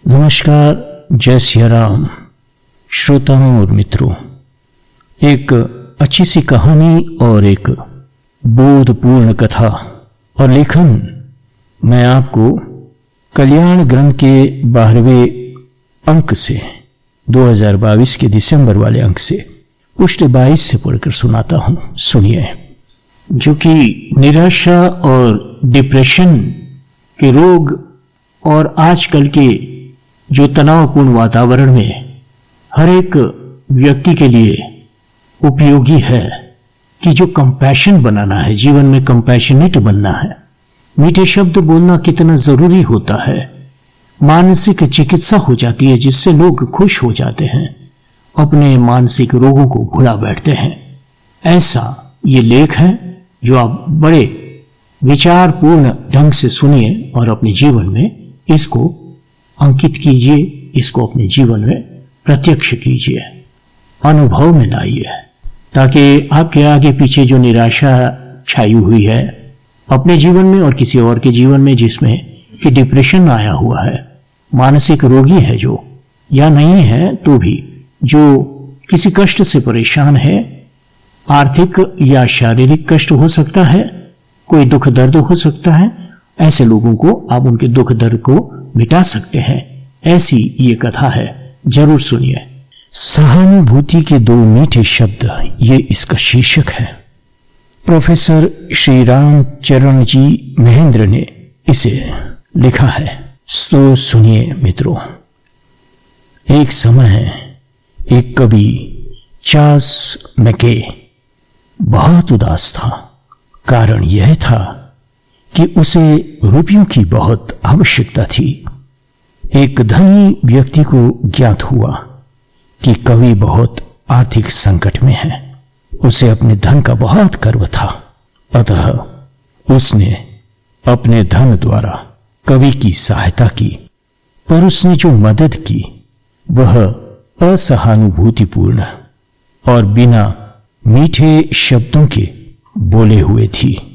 नमस्कार, जय सिया राम श्रोताओं और मित्रों। एक अच्छी सी कहानी और एक बोधपूर्ण कथा और लेखन मैं आपको कल्याण ग्रंथ के 12वें अंक से 2022 के दिसंबर वाले अंक से पृष्ठ 22 से पढ़कर सुनाता हूं। सुनिए। जो कि निराशा और डिप्रेशन के रोग और आजकल के जो तनावपूर्ण वातावरण में हर एक व्यक्ति के लिए उपयोगी है कि जो कंपैशन बनाना है, जीवन में कंपैशनेट बनना है, मीठे शब्द बोलना कितना जरूरी होता है। मानसिक चिकित्सा हो जाती है जिससे लोग खुश हो जाते हैं, अपने मानसिक रोगों को भुला बैठते हैं। ऐसा ये लेख है जो आप बड़े विचारपूर्ण ढंग से सुनिए और अपने जीवन में इसको अंकित कीजिए, इसको अपने जीवन में प्रत्यक्ष कीजिए, अनुभव में लाइए, ताकि आपके आगे पीछे जो निराशा छाई हुई है अपने जीवन में और किसी और के जीवन में, जिसमें कि डिप्रेशन आया हुआ है, मानसिक रोगी है जो, या नहीं है तो भी जो किसी कष्ट से परेशान है, आर्थिक या शारीरिक कष्ट हो सकता है, कोई दुख दर्द हो सकता है, ऐसे लोगों को आप उनके दुख दर्द को मिटा सकते हैं। ऐसी ये कथा है, जरूर सुनिए। सहानुभूति के दो मीठे शब्द, ये इसका शीर्षक है। प्रोफेसर श्री राम चरण जी महेंद्र ने इसे लिखा है। तो सुनिए मित्रों। एक समय एक कवि चार्ल्स मैके बहुत उदास था। कारण यह था कि उसे रुपयों की बहुत आवश्यकता थी। एक धनी व्यक्ति को ज्ञात हुआ कि कवि बहुत आर्थिक संकट में है। उसे अपने धन का बहुत गर्व था, अतः उसने अपने धन द्वारा कवि की सहायता की। पर उसने जो मदद की वह असहानुभूतिपूर्ण और बिना मीठे शब्दों के बोले हुए थी।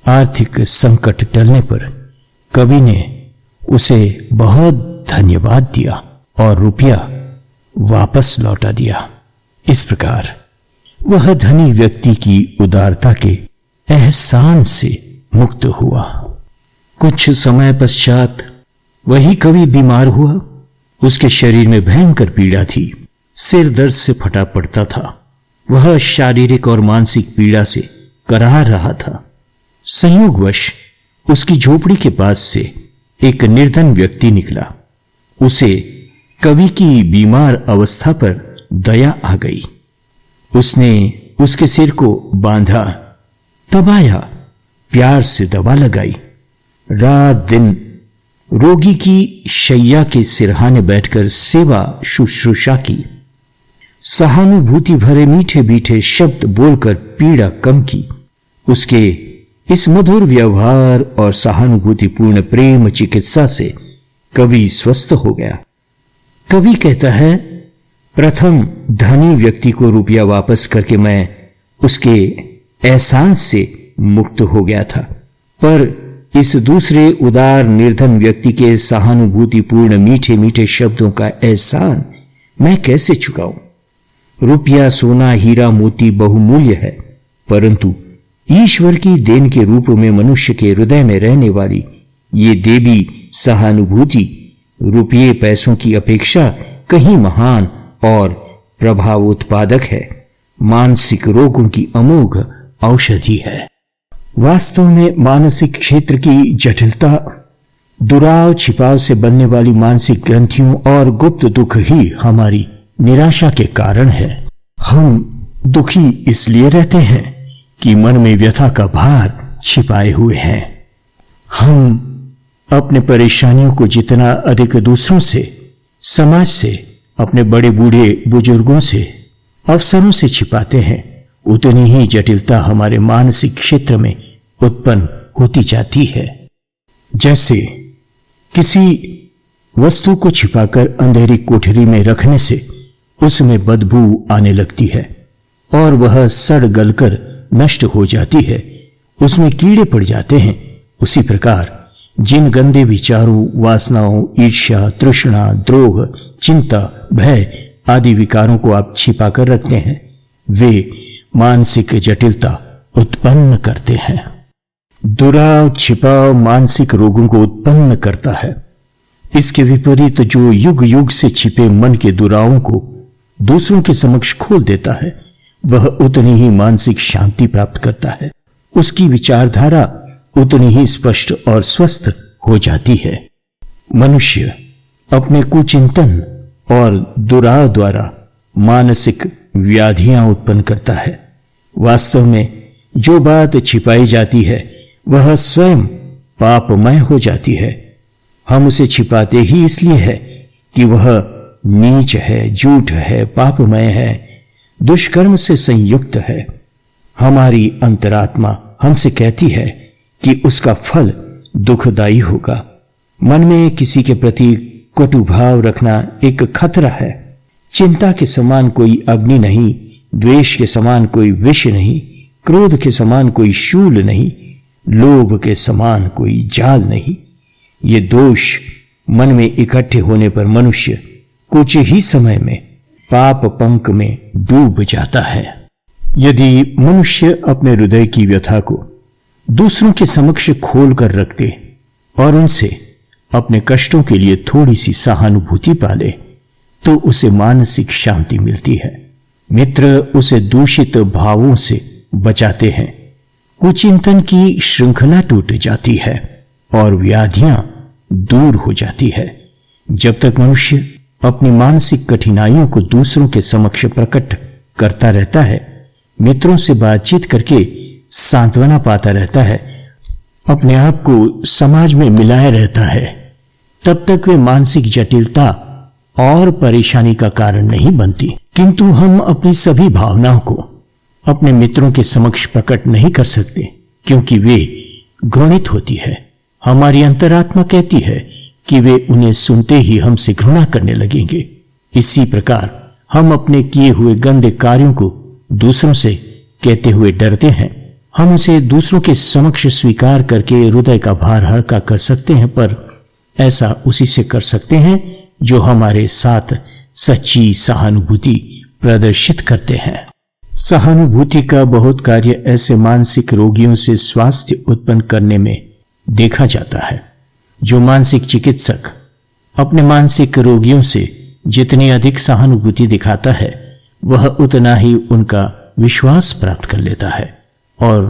आर्थिक संकट टलने पर कवि ने उसे बहुत धन्यवाद दिया और रुपया वापस लौटा दिया। इस प्रकार वह धनी व्यक्ति की उदारता के एहसान से मुक्त हुआ। कुछ समय पश्चात वही कवि बीमार हुआ। उसके शरीर में भयंकर पीड़ा थी, सिर दर्द से फटा पड़ता था। वह शारीरिक और मानसिक पीड़ा से कराह रहा था। संयोगवश उसकी झोपड़ी के पास से एक निर्धन व्यक्ति निकला। उसे कवि की बीमार अवस्था पर दया आ गई। उसने उसके सिर को बांधा, दबाया, प्यार से दवा लगाई। रात दिन रोगी की शैया के सिरहाने बैठकर सेवा शुश्रूषा की। सहानुभूति भरे मीठे मीठे शब्द बोलकर पीड़ा कम की। उसके इस मधुर व्यवहार और सहानुभूतिपूर्ण प्रेम चिकित्सा से कवि स्वस्थ हो गया। कवि कहता है, प्रथम धनी व्यक्ति को रुपया वापस करके मैं उसके एहसान से मुक्त हो गया था, पर इस दूसरे उदार निर्धन व्यक्ति के सहानुभूतिपूर्ण मीठे मीठे शब्दों का एहसान मैं कैसे चुकाऊं? रुपया, सोना, हीरा, मोती बहुमूल्य है, परंतु ईश्वर की देन के रूप में मनुष्य के हृदय में रहने वाली ये देवी सहानुभूति रुपये पैसों की अपेक्षा कहीं महान और प्रभाव उत्पादक है। मानसिक रोगों की अमोघ औषधि है। वास्तव में मानसिक क्षेत्र की जटिलता, दुराव छिपाव से बनने वाली मानसिक ग्रंथियों और गुप्त दुख ही हमारी निराशा के कारण है। हम दुखी इसलिए रहते हैं कि मन में व्यथा का भार छिपाए हुए हैं। हम अपने परेशानियों को जितना अधिक दूसरों से, समाज से, अपने बड़े बूढ़े बुजुर्गों से, अवसरों से छिपाते हैं, उतनी ही जटिलता हमारे मानसिक क्षेत्र में उत्पन्न होती जाती है। जैसे किसी वस्तु को छिपाकर अंधेरी कोठरी में रखने से उसमें बदबू आने लगती है और वह सड़ गलकर नष्ट हो जाती है, उसमें कीड़े पड़ जाते हैं। उसी प्रकार जिन गंदे विचारों, वासनाओं, ईर्ष्या, तृष्णा, द्रोह, चिंता, भय आदि विकारों को आप छिपा कर रखते हैं, वे मानसिक जटिलता उत्पन्न करते हैं। दुराव, छिपाव मानसिक रोगों को उत्पन्न करता है। इसके विपरीत जो युग युग से छिपे मन के दुरावों को दूसरों के समक्ष खोल देता है, वह उतनी ही मानसिक शांति प्राप्त करता है। उसकी विचारधारा उतनी ही स्पष्ट और स्वस्थ हो जाती है। मनुष्य अपने कुचिंतन और दुराव द्वारा मानसिक व्याधियां उत्पन्न करता है। वास्तव में जो बात छिपाई जाती है वह स्वयं पापमय हो जाती है। हम उसे छिपाते ही इसलिए है कि वह नीच है, झूठ है, पापमय है, दुष्कर्म से संयुक्त है। हमारी अंतरात्मा हमसे कहती है कि उसका फल दुखदायी होगा। मन में किसी के प्रति कटु भाव रखना एक खतरा है। चिंता के समान कोई अग्नि नहीं, द्वेष के समान कोई विष नहीं, क्रोध के समान कोई शूल नहीं, लोभ के समान कोई जाल नहीं। ये दोष मन में इकट्ठे होने पर मनुष्य कुछ ही समय में पाप पंक में डूब जाता है। यदि मनुष्य अपने हृदय की व्यथा को दूसरों के समक्ष खोल कर रख दे और उनसे अपने कष्टों के लिए थोड़ी सी सहानुभूति पाले, तो उसे मानसिक शांति मिलती है। मित्र उसे दूषित भावों से बचाते हैं। कुचिंतन की श्रृंखला टूट जाती है और व्याधियां दूर हो जाती है। जब तक मनुष्य अपनी मानसिक कठिनाइयों को दूसरों के समक्ष प्रकट करता रहता है, मित्रों से बातचीत करके सांत्वना पाता रहता है, अपने आप को समाज में मिलाए रहता है, तब तक वे मानसिक जटिलता और परेशानी का कारण नहीं बनती। किंतु हम अपनी सभी भावनाओं को अपने मित्रों के समक्ष प्रकट नहीं कर सकते, क्योंकि वे घृणित होती है। हमारी अंतरात्मा कहती है कि वे उन्हें सुनते ही हमसे घृणा करने लगेंगे। इसी प्रकार हम अपने किए हुए गंदे कार्यों को दूसरों से कहते हुए डरते हैं। हम उसे दूसरों के समक्ष स्वीकार करके हृदय का भार हल्का कर सकते हैं, पर ऐसा उसी से कर सकते हैं जो हमारे साथ सच्ची सहानुभूति प्रदर्शित करते हैं। सहानुभूति का बहुत कार्य ऐसे मानसिक रोगियों से स्वास्थ्य उत्पन्न करने में देखा जाता है। जो मानसिक चिकित्सक अपने मानसिक रोगियों से जितनी अधिक सहानुभूति दिखाता है, वह उतना ही उनका विश्वास प्राप्त कर लेता है और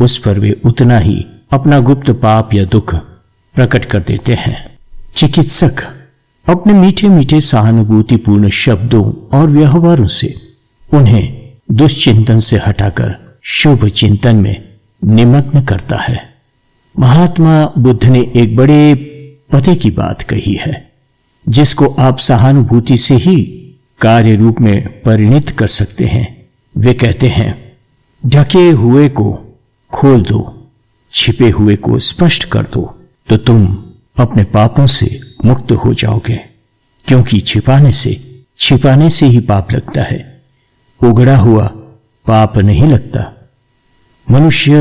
उस पर वे उतना ही अपना गुप्त पाप या दुख प्रकट कर देते हैं। चिकित्सक अपने मीठे मीठे सहानुभूतिपूर्ण शब्दों और व्यवहारों से उन्हें दुष्चिंतन से हटाकर शुभ चिंतन में निमग्न करता है। महात्मा बुद्ध ने एक बड़े पते की बात कही है, जिसको आप सहानुभूति से ही कार्य रूप में परिणित कर सकते हैं। वे कहते हैं, ढके हुए को खोल दो, छिपे हुए को स्पष्ट कर दो, तो तुम अपने पापों से मुक्त हो जाओगे। क्योंकि छिपाने से ही पाप लगता है, उगड़ा हुआ पाप नहीं लगता। मनुष्य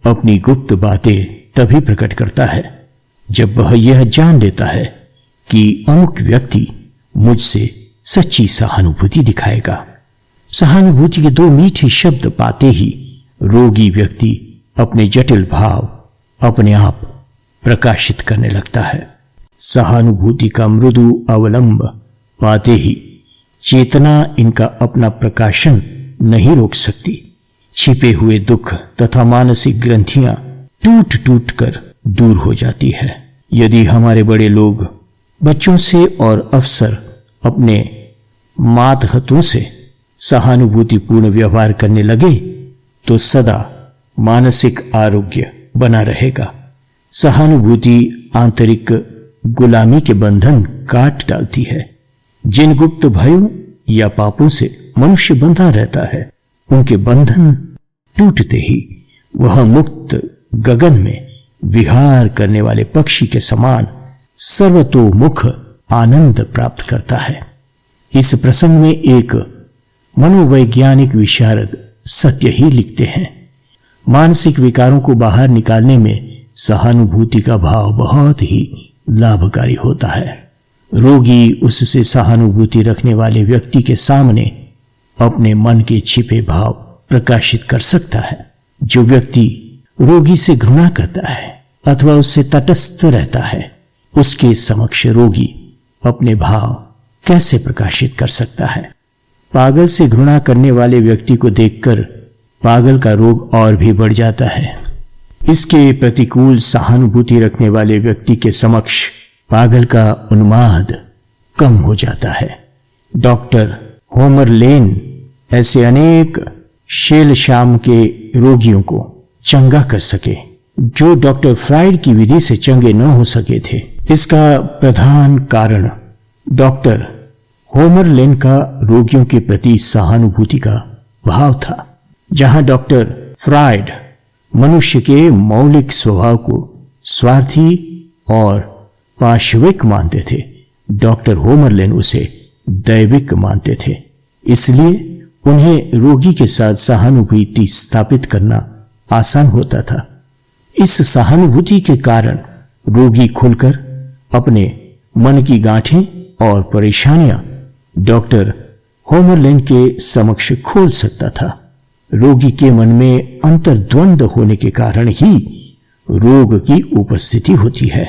अपनी गुप्त बातें तभी प्रकट करता है जब वह यह जान लेता है कि अमुक व्यक्ति मुझसे सच्ची सहानुभूति दिखाएगा। सहानुभूति के दो मीठे शब्द पाते ही रोगी व्यक्ति अपने जटिल भाव अपने आप प्रकाशित करने लगता है। सहानुभूति का मृदु अवलंब पाते ही चेतना इनका अपना प्रकाशन नहीं रोक सकती। छिपे हुए दुख तथा मानसिक ग्रंथियां टूट टूट कर दूर हो जाती है। यदि हमारे बड़े लोग बच्चों से और अफसर अपने मातहतों से सहानुभूतिपूर्ण व्यवहार करने लगे, तो सदा मानसिक आरोग्य बना रहेगा। सहानुभूति आंतरिक गुलामी के बंधन काट डालती है। जिन गुप्त भयों या पापों से मनुष्य बंधा रहता है, उनके बंधन टूटते ही वह मुक्त गगन में विहार करने वाले पक्षी के समान सर्वतोमुख आनंद प्राप्त करता है। इस प्रसंग में एक मनोवैज्ञानिक विशारद सत्य ही लिखते हैं, मानसिक विकारों को बाहर निकालने में सहानुभूति का भाव बहुत ही लाभकारी होता है। रोगी उससे सहानुभूति रखने वाले व्यक्ति के सामने अपने मन के छिपे भाव प्रकाशित कर सकता है। जो व्यक्ति रोगी से घृणा करता है अथवा उससे तटस्थ रहता है, उसके समक्ष रोगी अपने भाव कैसे प्रकाशित कर सकता है? पागल से घृणा करने वाले व्यक्ति को देखकर पागल का रोग और भी बढ़ जाता है। इसके प्रतिकूल सहानुभूति रखने वाले व्यक्ति के समक्ष पागल का उन्माद कम हो जाता है। डॉक्टर होमर लेन ऐसे अनेक शेलशाम के रोगियों को चंगा कर सके जो डॉक्टर फ्राइड की विधि से चंगे न हो सके थे। इसका प्रधान कारण डॉक्टर होमर लेन का रोगियों के प्रति सहानुभूति का भाव था। जहां डॉक्टर फ्राइड मनुष्य के मौलिक स्वभाव को स्वार्थी और पाशविक मानते थे, डॉक्टर होमर लेन उसे दैविक मानते थे। इसलिए उन्हें रोगी के साथ सहानुभूति स्थापित करना आसान होता था। इस सहानुभूति के कारण रोगी खुलकर अपने मन की गांठें और परेशानियां डॉक्टर होमर लेन के समक्ष खोल सकता था। रोगी के मन में अंतर्द्वंद होने के कारण ही रोग की उपस्थिति होती है।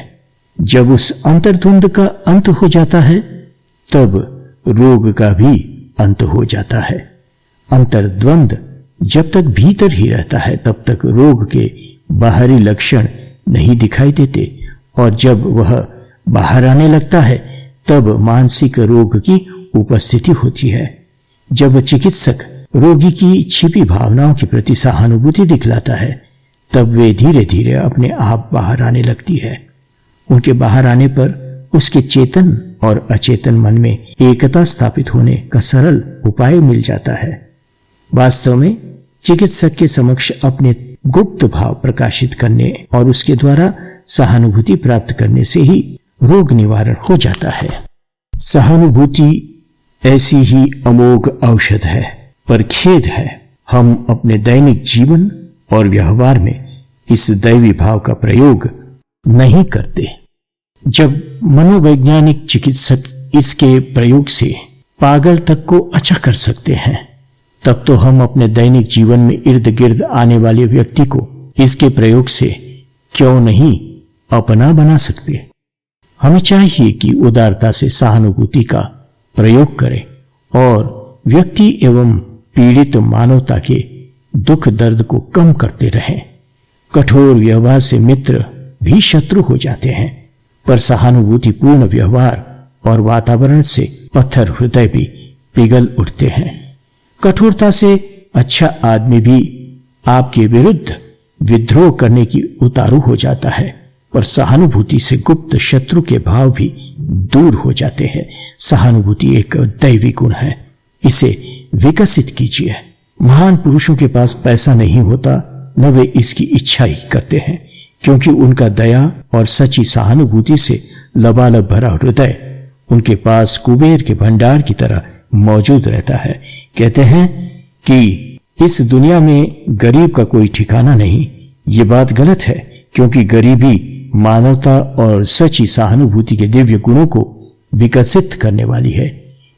जब उस अंतर्द्वंद का अंत हो जाता है, तब रोग का भी अंत हो जाता है। अंतर्द्वंद जब तक भीतर ही रहता है, तब तक रोग के बाहरी लक्षण नहीं दिखाई देते, और जब वह बाहर आने लगता है, तब मानसिक रोग की उपस्थिति होती है। जब चिकित्सक रोगी की छिपी भावनाओं के प्रति सहानुभूति दिखलाता है, तब वे धीरे धीरे अपने आप बाहर आने लगती है। उनके बाहर आने पर उसके चेतन और अचेतन मन में एकता स्थापित होने का सरल उपाय मिल जाता है। वास्तव में चिकित्सक के समक्ष अपने गुप्त भाव प्रकाशित करने और उसके द्वारा सहानुभूति प्राप्त करने से ही रोग निवारण हो जाता है। सहानुभूति ऐसी ही अमोघ औषध है, पर खेद है हम अपने दैनिक जीवन और व्यवहार में इस दैवी भाव का प्रयोग नहीं करते। जब मनोवैज्ञानिक चिकित्सक इसके प्रयोग से पागल तक को अच्छा कर सकते हैं, तब तो हम अपने दैनिक जीवन में इर्द गिर्द आने वाले व्यक्ति को इसके प्रयोग से क्यों नहीं अपना बना सकते। हमें चाहिए कि उदारता से सहानुभूति का प्रयोग करें और व्यक्ति एवं पीड़ित मानवता के दुख दर्द को कम करते रहें। कठोर व्यवहार से मित्र भी शत्रु हो जाते हैं, पर सहानुभूतिपूर्ण व्यवहार और वातावरण से पत्थर हृदय भी पिघल उठते हैं। कठोरता से अच्छा आदमी भी आपके विरुद्ध विद्रोह करने की उतारू हो जाता है, पर सहानुभूति से गुप्त शत्रु के भाव भी दूर हो जाते हैं। सहानुभूति एक दैवी गुण है, इसे विकसित कीजिए। महान पुरुषों के पास पैसा नहीं होता, न वे इसकी इच्छा ही करते हैं, क्योंकि उनका दया और सच्ची सहानुभूति से लबालब भरा हृदय उनके पास कुबेर के भंडार की तरह मौजूद रहता है। कहते हैं कि इस दुनिया में गरीब का कोई ठिकाना नहीं। ये बात गलत है, क्योंकि गरीबी मानवता और सच्ची सहानुभूति के दिव्य गुणों को विकसित करने वाली है।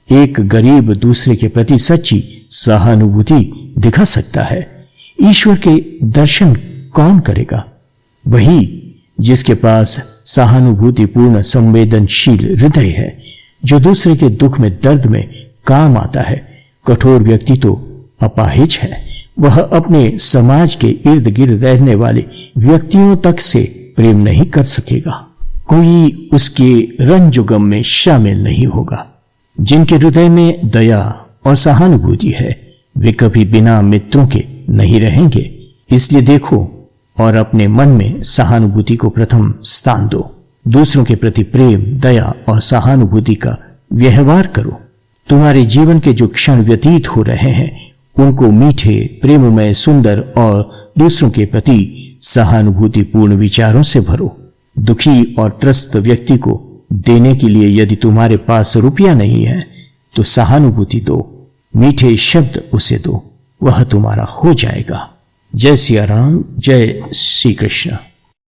एक गरीब दूसरे के प्रति सच्ची सहानुभूति दिखा सकता है। ईश्वर के दर्शन कौन करेगा? वही जिसके पास सहानुभूतिपूर्ण संवेदनशील हृदय है, जो दूसरे के दुख में दर्द में काम आता है। कठोर व्यक्ति तो अपाहिज है, वह अपने समाज के इर्द गिर्द रहने वाले व्यक्तियों तक से प्रेम नहीं कर सकेगा। कोई उसके रंजुगम में शामिल नहीं होगा। जिनके हृदय में दया और सहानुभूति है, वे कभी बिना मित्रों के नहीं रहेंगे। इसलिए देखो और अपने मन में सहानुभूति को प्रथम स्थान दो। दूसरों के प्रति प्रेम, दया और सहानुभूति का व्यवहार करो। तुम्हारे जीवन के जो क्षण व्यतीत हो रहे हैं, उनको मीठे, प्रेममय, सुंदर और दूसरों के प्रति सहानुभूतिपूर्ण विचारों से भरो। दुखी और त्रस्त व्यक्ति को देने के लिए यदि तुम्हारे पास रुपया नहीं है, तो सहानुभूति दो, मीठे शब्द उसे दो, वह तुम्हारा हो जाएगा। जय सिया राम, जय श्री कृष्ण।